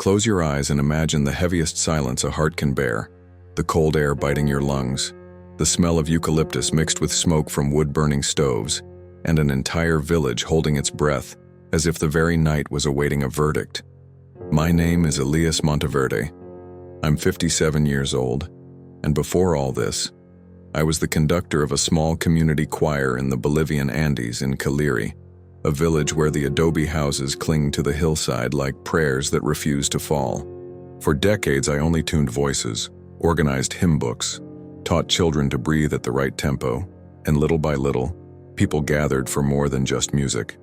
Close your eyes and imagine the heaviest silence a heart can bear, the cold air biting your lungs, the smell of eucalyptus mixed with smoke from wood-burning stoves, and an entire village holding its breath as if the very night was awaiting a verdict. My name is Elias Monteverde. I'm 57 years old, and before all this, I was the conductor of a small community choir in the Bolivian Andes in Caliri, a village where the adobe houses cling to the hillside like prayers that refuse to fall. For decades, I only tuned voices, organized hymn books, taught children to breathe at the right tempo, and little by little, people gathered for more than just music.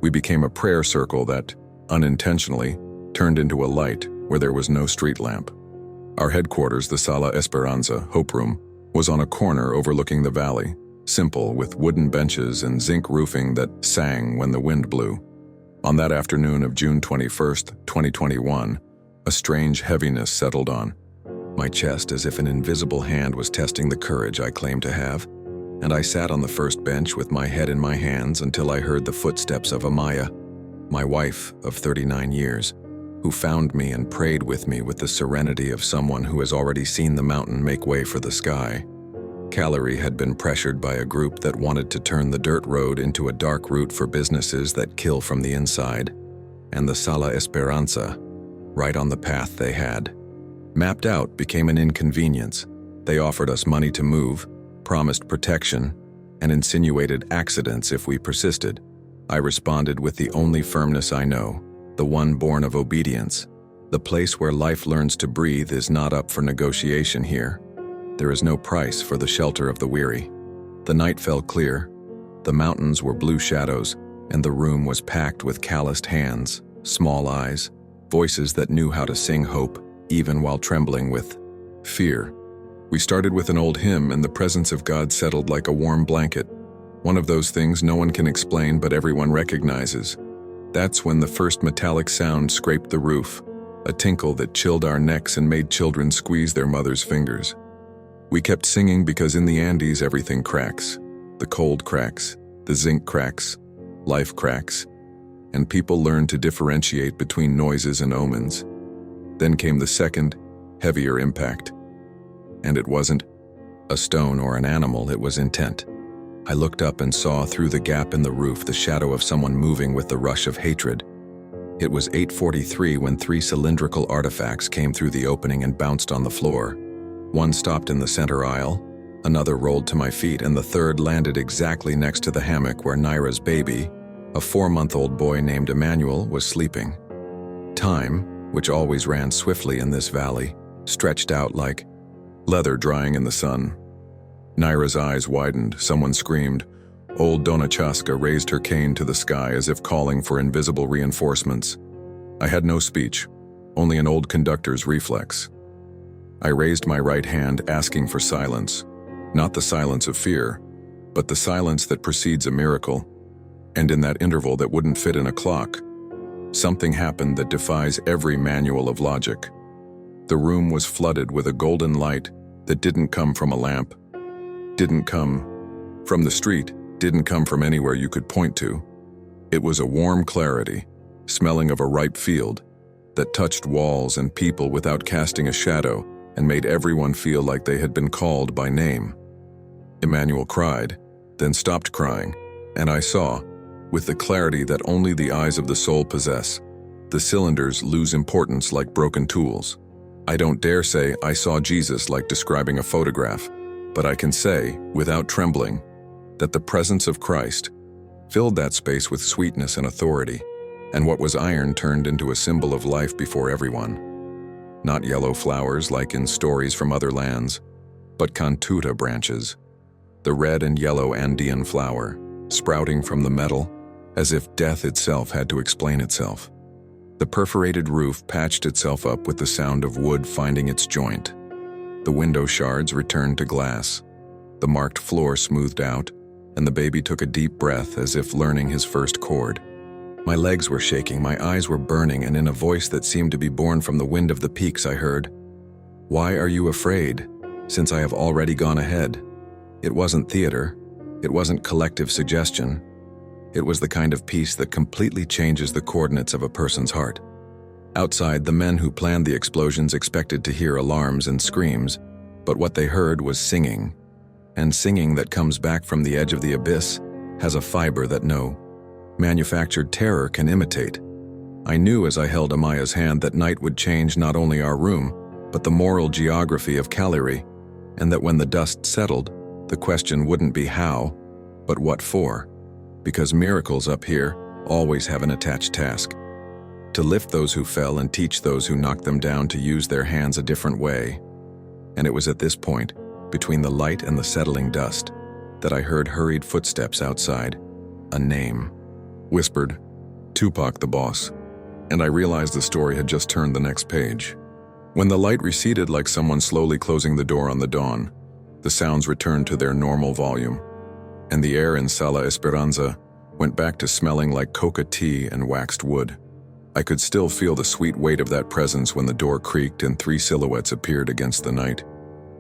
We became a prayer circle that, unintentionally, turned into a light where there was no street lamp. Our headquarters, the Sala Esperanza, Hope Room, was on a corner overlooking the valley, simple with wooden benches and zinc roofing that sang when the wind blew. On that afternoon of June 21st, 2021, a strange heaviness settled on my chest as if an invisible hand was testing the courage I claimed to have, and I sat on the first bench with my head in my hands until I heard the footsteps of Amaya, my wife of 39 years, who found me and prayed with me with the serenity of someone who has already seen the mountain make way for the sky. Caliri had been pressured by a group that wanted to turn the dirt road into a dark route for businesses that kill from the inside, and the Sala Esperanza, right on the path they had, mapped out, became an inconvenience. They offered us money to move, promised protection, and insinuated accidents if we persisted. I responded with the only firmness I know, the one born of obedience. The place where life learns to breathe is not up for negotiation here. There is no price for the shelter of the weary. The night fell clear. The mountains were blue shadows, and the room was packed with calloused hands, small eyes, voices that knew how to sing hope, even while trembling with fear. We started with an old hymn, and the presence of God settled like a warm blanket. One of those things no one can explain but everyone recognizes. That's when the first metallic sound scraped the roof, a tinkle that chilled our necks and made children squeeze their mother's fingers. We kept singing because in the Andes everything cracks. The cold cracks, the zinc cracks, life cracks, and people learn to differentiate between noises and omens. Then came the second, heavier impact. And it wasn't a stone or an animal, it was intent. I looked up and saw through the gap in the roof the shadow of someone moving with the rush of hatred. It was 8:43 when 3 cylindrical artifacts came through the opening and bounced on the floor. One stopped in the center aisle, another rolled to my feet, and the third landed exactly next to the hammock where Naira's baby, a 4-month-old boy named Emmanuel, was sleeping. Time, which always ran swiftly in this valley, stretched out like leather drying in the sun. Naira's eyes widened, someone screamed. Old Dona Chaska raised her cane to the sky as if calling for invisible reinforcements. I had no speech, only an old conductor's reflex. I raised my right hand, asking for silence, not the silence of fear, but the silence that precedes a miracle. And in that interval that wouldn't fit in a clock, something happened that defies every manual of logic. The room was flooded with a golden light that didn't come from a lamp, didn't come from the street, didn't come from anywhere you could point to. It was a warm clarity, smelling of a ripe field, that touched walls and people without casting a shadow and made everyone feel like they had been called by name. Emmanuel cried, then stopped crying, and I saw, with the clarity that only the eyes of the soul possess, the cylinders lose importance like broken tools. I don't dare say I saw Jesus like describing a photograph, but I can say, without trembling, that the presence of Christ filled that space with sweetness and authority, and what was iron turned into a symbol of life before everyone. Not yellow flowers like in stories from other lands, but cantuta branches, the red and yellow Andean flower, sprouting from the metal, as if death itself had to explain itself. The perforated roof patched itself up with the sound of wood finding its joint. The window shards returned to glass. The marked floor smoothed out, and the baby took a deep breath as if learning his first chord. My legs were shaking, my eyes were burning, and in a voice that seemed to be born from the wind of the peaks I heard, "Why are you afraid, since I have already gone ahead?" It wasn't theater. It wasn't collective suggestion. It was the kind of peace that completely changes the coordinates of a person's heart. Outside, the men who planned the explosions expected to hear alarms and screams, but what they heard was singing. And singing that comes back from the edge of the abyss has a fiber that no manufactured terror can imitate. I knew as I held Amaya's hand that night would change not only our room, but the moral geography of Cagliari, and that when the dust settled, the question wouldn't be how, but what for, because miracles up here always have an attached task: to lift those who fell and teach those who knocked them down to use their hands a different way. And it was at this point, between the light and the settling dust, that I heard hurried footsteps outside. A name whispered, "Tupac the boss," and I realized the story had just turned the next page. When the light receded like someone slowly closing the door on the dawn, the sounds returned to their normal volume, and the air in Sala Esperanza went back to smelling like coca tea and waxed wood. I could still feel the sweet weight of that presence when the door creaked and 3 silhouettes appeared against the night.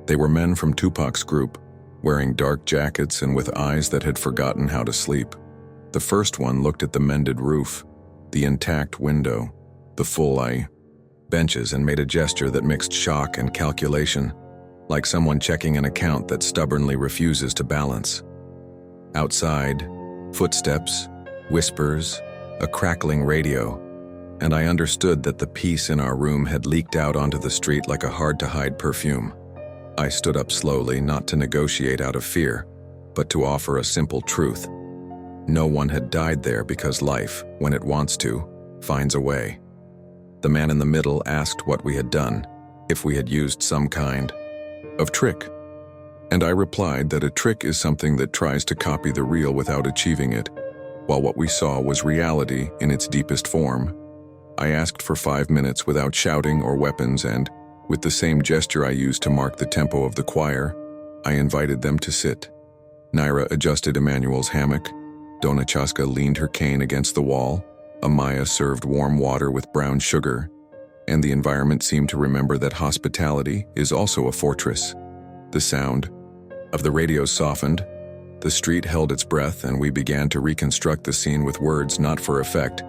They were men from Tupac's group, wearing dark jackets and with eyes that had forgotten how to sleep. The first one looked at the mended roof, the intact window, the full benches, and made a gesture that mixed shock and calculation, like someone checking an account that stubbornly refuses to balance. Outside, footsteps, whispers, a crackling radio, and I understood that the peace in our room had leaked out onto the street like a hard-to-hide perfume. I stood up slowly, not to negotiate out of fear, but to offer a simple truth. No one had died there because life, when it wants to, finds a way. The man in the middle asked what we had done, if we had used some kind of trick. And I replied that a trick is something that tries to copy the real without achieving it, while what we saw was reality in its deepest form. I asked for 5 minutes without shouting or weapons, and, with the same gesture I used to mark the tempo of the choir, I invited them to sit. Naira adjusted Emmanuel's hammock, Dona Chaska leaned her cane against the wall, Amaya served warm water with brown sugar, and the environment seemed to remember that hospitality is also a fortress. The sound of the radio softened, the street held its breath, and we began to reconstruct the scene with words not for effect,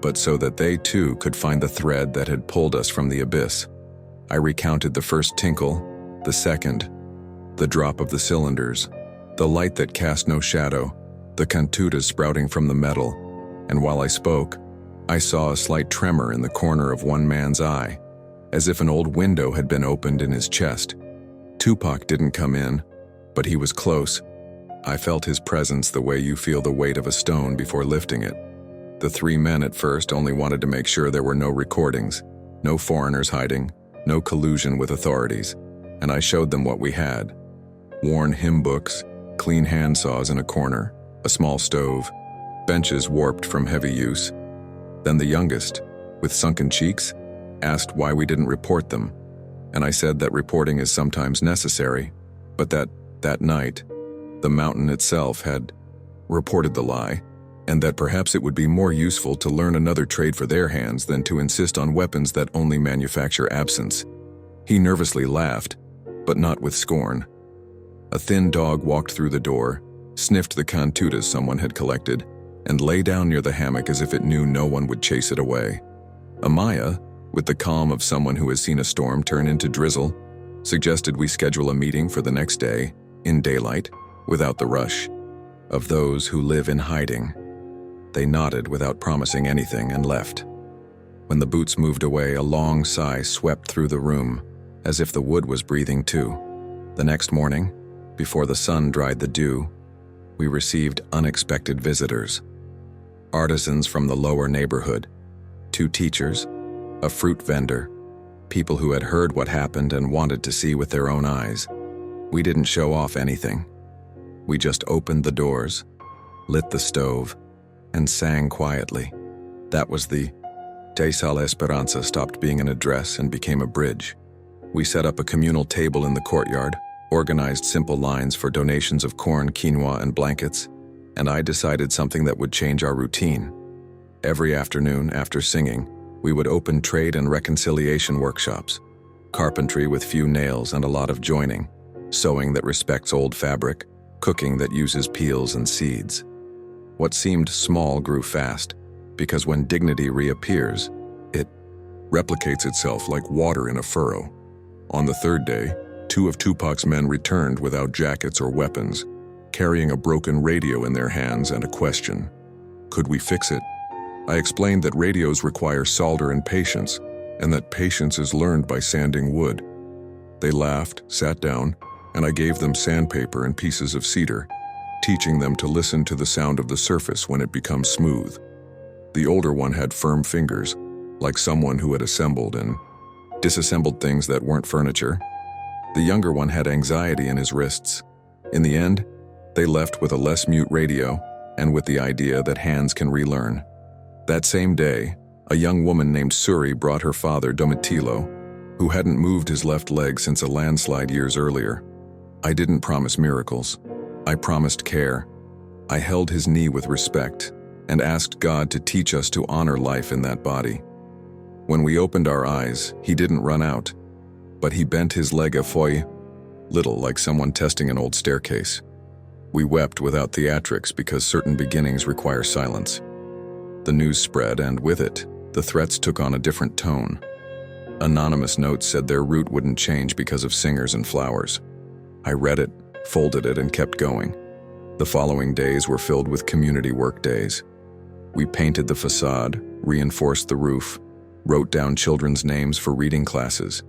but so that they too could find the thread that had pulled us from the abyss. I recounted the first tinkle, the second, the drop of the cylinders, the light that cast no shadow, the cantutas sprouting from the metal, and while I spoke, I saw a slight tremor in the corner of one man's eye, as if an old window had been opened in his chest. Tupac didn't come in, but he was close. I felt his presence the way you feel the weight of a stone before lifting it. The 3 men at first only wanted to make sure there were no recordings, no foreigners hiding, no collusion with authorities, and I showed them what we had. Worn hymn books, clean handsaws in a corner, a small stove, benches warped from heavy use. Then the youngest, with sunken cheeks, asked why we didn't report them, and I said that reporting is sometimes necessary, but that night, the mountain itself had reported the lie, and that perhaps it would be more useful to learn another trade for their hands than to insist on weapons that only manufacture absence. He nervously laughed, but not with scorn. A thin dog walked through the door, sniffed the cantutas someone had collected, and lay down near the hammock as if it knew no one would chase it away. Amaya, with the calm of someone who has seen a storm turn into drizzle, suggested we schedule a meeting for the next day, in daylight, without the rush of those who live in hiding. They nodded without promising anything and left. When the boots moved away, a long sigh swept through the room, as if the wood was breathing too. The next morning, before the sun dried the dew, we received unexpected visitors. Artisans from the lower neighborhood, 2 teachers, a fruit vendor, people who had heard what happened and wanted to see with their own eyes. We didn't show off anything. We just opened the doors, lit the stove, and sang quietly. That was the day Sala Esperanza stopped being an address and became a bridge. We set up a communal table in the courtyard, organized simple lines for donations of corn, quinoa, and blankets, and I decided something that would change our routine. Every afternoon after singing, we would open trade and reconciliation workshops, carpentry with few nails and a lot of joining, sewing that respects old fabric, cooking that uses peels and seeds. What seemed small grew fast, because when dignity reappears, it replicates itself like water in a furrow. On the third day, 2 of Tupac's men returned without jackets or weapons, carrying a broken radio in their hands and a question. Could we fix it? I explained that radios require solder and patience, and that patience is learned by sanding wood. They laughed, sat down, and I gave them sandpaper and pieces of cedar, teaching them to listen to the sound of the surface when it becomes smooth. The older one had firm fingers, like someone who had assembled and disassembled things that weren't furniture. The younger one had anxiety in his wrists. In the end, they left with a less mute radio and with the idea that hands can relearn. That same day, a young woman named Suri brought her father Domitilo, who hadn't moved his left leg since a landslide years earlier. I didn't promise miracles. I promised care. I held his knee with respect and asked God to teach us to honor life in that body. When we opened our eyes, he didn't run out, but he bent his leg a foy, little like someone testing an old staircase. We wept without theatrics because certain beginnings require silence. The news spread, and with it, the threats took on a different tone. Anonymous notes said their route wouldn't change because of singers and flowers. I read it, folded it, and kept going. The following days were filled with community work days. We painted the facade, reinforced the roof, wrote down children's names for reading classes.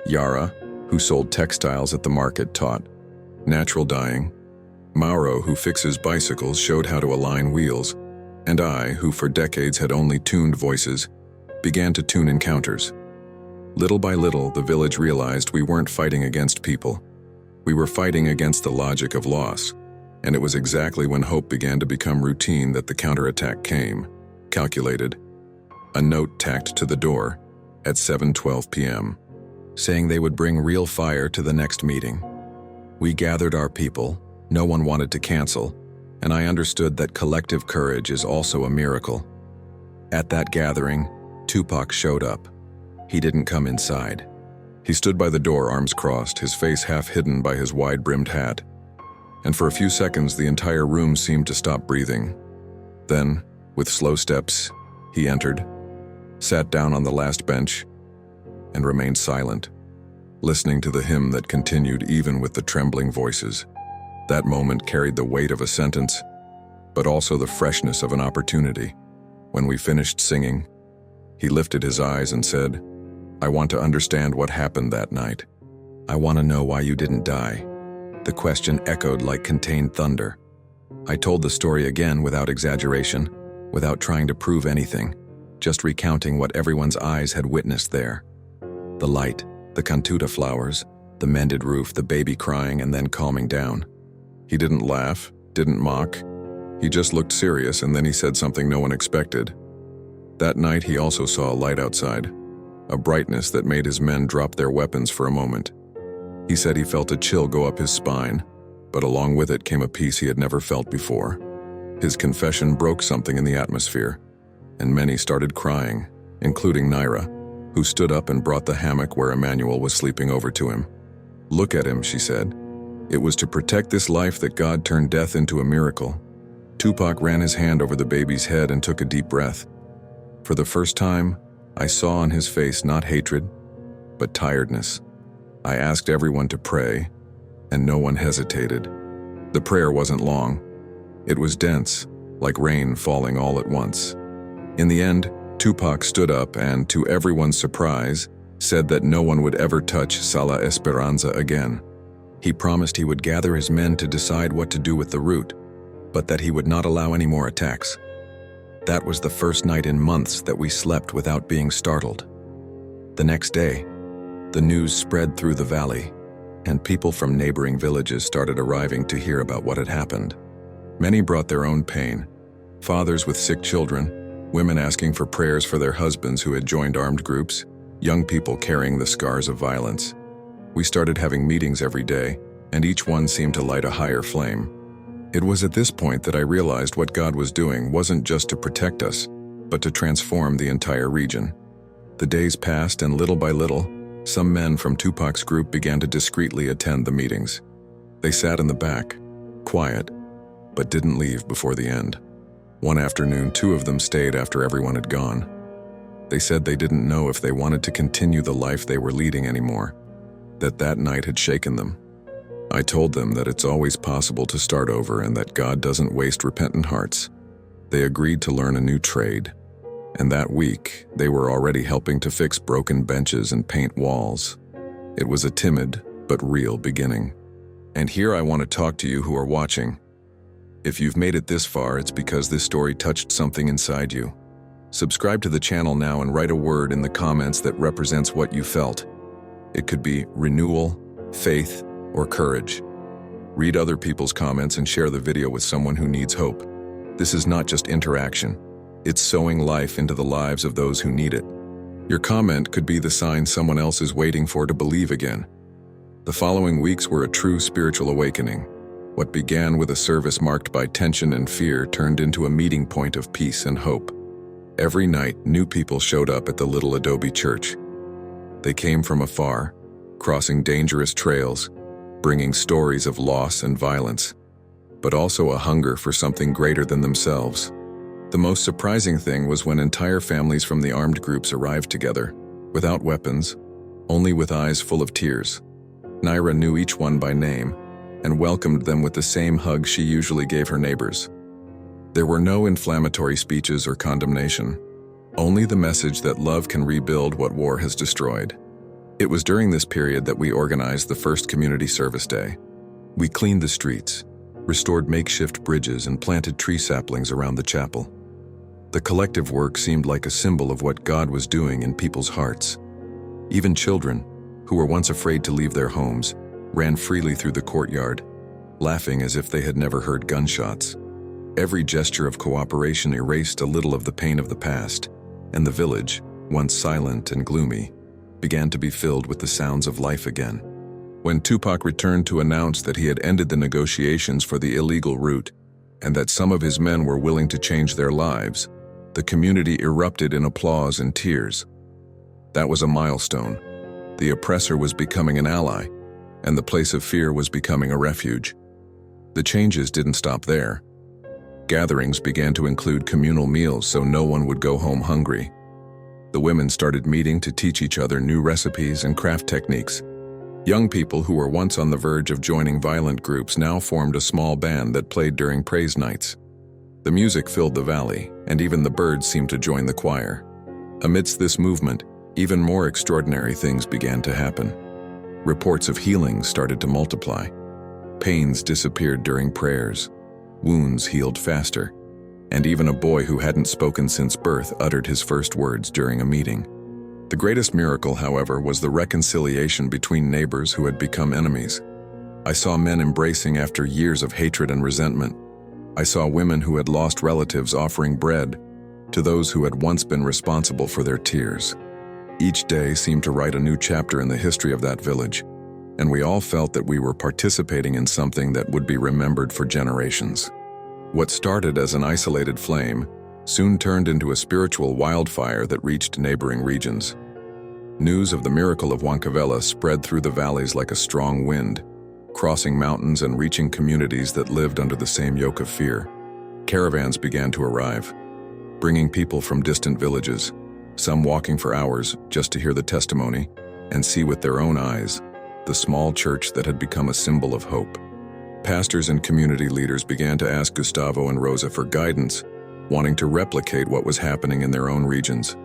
Yara, who sold textiles at the market, taught natural dyeing. Mauro, who fixes bicycles, showed how to align wheels. And I, who for decades had only tuned voices, began to tune encounters. Little by little, the village realized we weren't fighting against people. We were fighting against the logic of loss. And it was exactly when hope began to become routine that the counterattack came, calculated. A note tacked to the door at 7:12 p.m., saying they would bring real fire to the next meeting. We gathered our people, no one wanted to cancel, and I understood that collective courage is also a miracle. At that gathering, Tupac showed up. He didn't come inside. He stood by the door, arms crossed, his face half hidden by his wide-brimmed hat. And for a few seconds, the entire room seemed to stop breathing. Then, with slow steps, he entered, sat down on the last bench, and remained silent, listening to the hymn that continued even with the trembling voices. That moment carried the weight of a sentence, but also the freshness of an opportunity. When we finished singing, he lifted his eyes and said, "I want to understand what happened that night. I want to know why you didn't die." The question echoed like contained thunder. I told the story again without exaggeration, without trying to prove anything, just recounting what everyone's eyes had witnessed there. The light, the cantuta flowers, the mended roof, the baby crying and then calming down. He didn't laugh, didn't mock. He just looked serious, and then he said something no one expected. That night he also saw a light outside, a brightness that made his men drop their weapons for a moment. He said he felt a chill go up his spine, but along with it came a peace he had never felt before. His confession broke something in the atmosphere, and many started crying, including Naira, who stood up and brought the hammock where Emmanuel was sleeping over to him. "Look at him," she said. "It was to protect this life that God turned death into a miracle." Tupac ran his hand over the baby's head and took a deep breath. For the first time, I saw on his face not hatred, but tiredness. I asked everyone to pray, and no one hesitated. The prayer wasn't long. It was dense, like rain falling all at once. In the end, Tupac stood up and, to everyone's surprise, said that no one would ever touch Sala Esperanza again. He promised he would gather his men to decide what to do with the route, but that he would not allow any more attacks. That was the first night in months that we slept without being startled. The next day, the news spread through the valley, and people from neighboring villages started arriving to hear about what had happened. Many brought their own pain, fathers with sick children, women asking for prayers for their husbands who had joined armed groups, young people carrying the scars of violence. We started having meetings every day, and each one seemed to light a higher flame. It was at this point that I realized what God was doing wasn't just to protect us, but to transform the entire region. The days passed, and little by little, some men from Tupac's group began to discreetly attend the meetings. They sat in the back, quiet, but didn't leave before the end. One afternoon, 2 of them stayed after everyone had gone. They said they didn't know if they wanted to continue the life they were leading anymore, that night had shaken them. I told them that it's always possible to start over and that God doesn't waste repentant hearts. They agreed to learn a new trade, and that week they were already helping to fix broken benches and paint walls. It was a timid but real beginning. And here I want to talk to you who are watching. If you've made it this far, it's because this story touched something inside you. Subscribe to the channel now and write a word in the comments that represents what you felt. It could be renewal, faith, or courage. Read other people's comments and share the video with someone who needs hope. This is not just interaction. It's sowing life into the lives of those who need it. Your comment could be the sign someone else is waiting for to believe again. The following weeks were a true spiritual awakening. What began with a service marked by tension and fear turned into a meeting point of peace and hope. Every night, new people showed up at the little adobe church. They came from afar, crossing dangerous trails, bringing stories of loss and violence, but also a hunger for something greater than themselves. The most surprising thing was when entire families from the armed groups arrived together, without weapons, only with eyes full of tears. Naira knew each one by name and welcomed them with the same hug she usually gave her neighbors. There were no inflammatory speeches or condemnation, only the message that love can rebuild what war has destroyed. It was during this period that we organized the first community service day. We cleaned the streets, restored makeshift bridges, and planted tree saplings around the chapel. The collective work seemed like a symbol of what God was doing in people's hearts. Even children, who were once afraid to leave their homes, ran freely through the courtyard, laughing as if they had never heard gunshots. Every gesture of cooperation erased a little of the pain of the past, and the village, once silent and gloomy, began to be filled with the sounds of life again. When Tupac returned to announce that he had ended the negotiations for the illegal route and that some of his men were willing to change their lives, the community erupted in applause and tears. That was a milestone. The oppressor was becoming an ally, and the place of fear was becoming a refuge. The changes didn't stop there. Gatherings began to include communal meals so no one would go home hungry. The women started meeting to teach each other new recipes and craft techniques. Young people who were once on the verge of joining violent groups now formed a small band that played during praise nights. The music filled the valley, and even the birds seemed to join the choir. Amidst this movement, even more extraordinary things began to happen. Reports of healings started to multiply. Pains disappeared during prayers. Wounds healed faster. And even a boy who hadn't spoken since birth uttered his first words during a meeting. The greatest miracle, however, was the reconciliation between neighbors who had become enemies. I saw men embracing after years of hatred and resentment. I saw women who had lost relatives offering bread to those who had once been responsible for their tears. Each day seemed to write a new chapter in the history of that village, and we all felt that we were participating in something that would be remembered for generations. What started as an isolated flame soon turned into a spiritual wildfire that reached neighboring regions. News of the miracle of Huancavela spread through the valleys like a strong wind, crossing mountains and reaching communities that lived under the same yoke of fear. Caravans began to arrive, bringing people from distant villages, some walking for hours just to hear the testimony and see with their own eyes the small church that had become a symbol of hope. Pastors and community leaders began to ask Gustavo and Rosa for guidance, wanting to replicate what was happening in their own regions.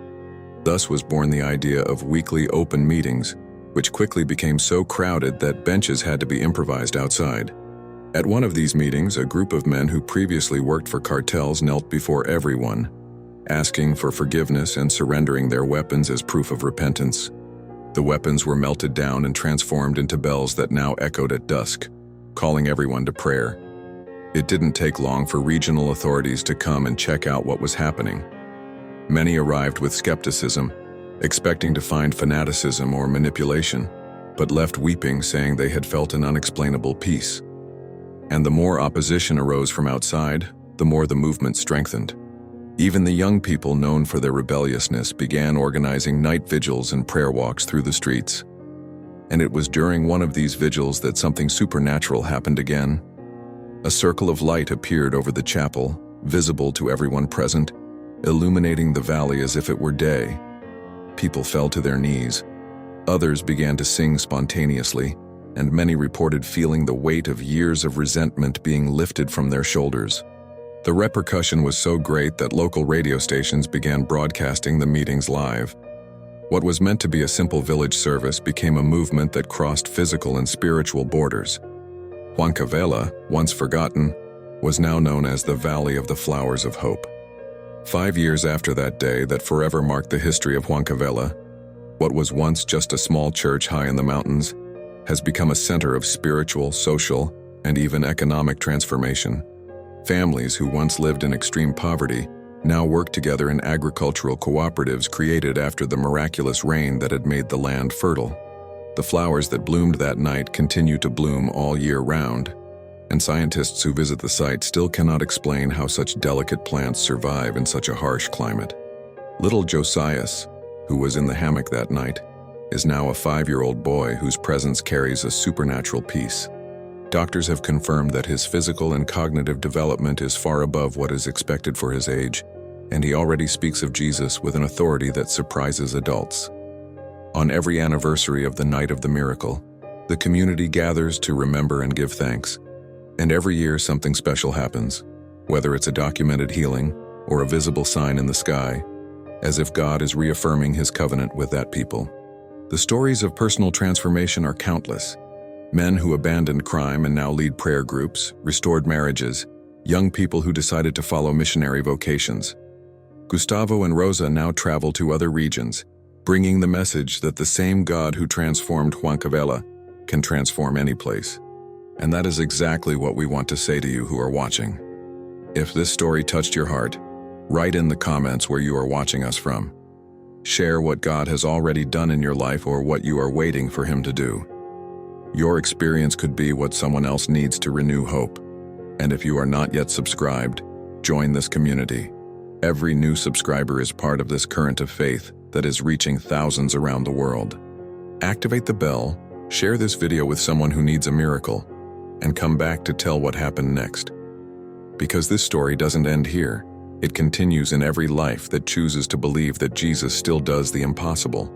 Thus was born the idea of weekly open meetings, which quickly became so crowded that benches had to be improvised outside. At one of these meetings, a group of men who previously worked for cartels knelt before everyone, asking for forgiveness and surrendering their weapons as proof of repentance. The weapons were melted down and transformed into bells that now echoed at dusk, calling everyone to prayer. It didn't take long for regional authorities to come and check out what was happening. Many arrived with skepticism, expecting to find fanaticism or manipulation, but left weeping, saying they had felt an unexplainable peace. And the more opposition arose from outside, the more the movement strengthened. Even the young people known for their rebelliousness began organizing night vigils and prayer walks through the streets. And it was during one of these vigils that something supernatural happened again. A circle of light appeared over the chapel, visible to everyone present, illuminating the valley as if it were day, People fell to their knees. Others began to sing spontaneously, and many reported feeling the weight of years of resentment being lifted from their shoulders. The repercussion was so great that local radio stations began broadcasting the meetings live. What was meant to be a simple village service became a movement that crossed physical and spiritual borders. Huancavela, once forgotten, was now known as the Valley of the Flowers of Hope. 5 years after that day that forever marked the history of Huancavela, what was once just a small church high in the mountains has become a center of spiritual, social, and even economic transformation. Families who once lived in extreme poverty now work together in agricultural cooperatives created after the miraculous rain that had made the land fertile. The flowers that bloomed that night continue to bloom all year round, and scientists who visit the site still cannot explain how such delicate plants survive in such a harsh climate. Little Josias, who was in the hammock that night, is now a 5-year-old boy whose presence carries a supernatural peace. Doctors have confirmed that his physical and cognitive development is far above what is expected for his age, and he already speaks of Jesus with an authority that surprises adults. On every anniversary of the night of the miracle, the community gathers to remember and give thanks. And every year something special happens, whether it's a documented healing or a visible sign in the sky, as if God is reaffirming his covenant with that people. The stories of personal transformation are countless. Men who abandoned crime and now lead prayer groups, restored marriages, young people who decided to follow missionary vocations. Gustavo and Rosa now travel to other regions, bringing the message that the same God who transformed Huancavela can transform any place. And that is exactly what we want to say to you who are watching. If this story touched your heart, write in the comments where you are watching us from. Share what God has already done in your life or what you are waiting for him to do. Your experience could be what someone else needs to renew hope. And if you are not yet subscribed, join this community. Every new subscriber is part of this current of faith that is reaching thousands around the world. Activate the bell, share this video with someone who needs a miracle, and come back to tell what happened next. Because this story doesn't end here. It continues in every life that chooses to believe that Jesus still does the impossible.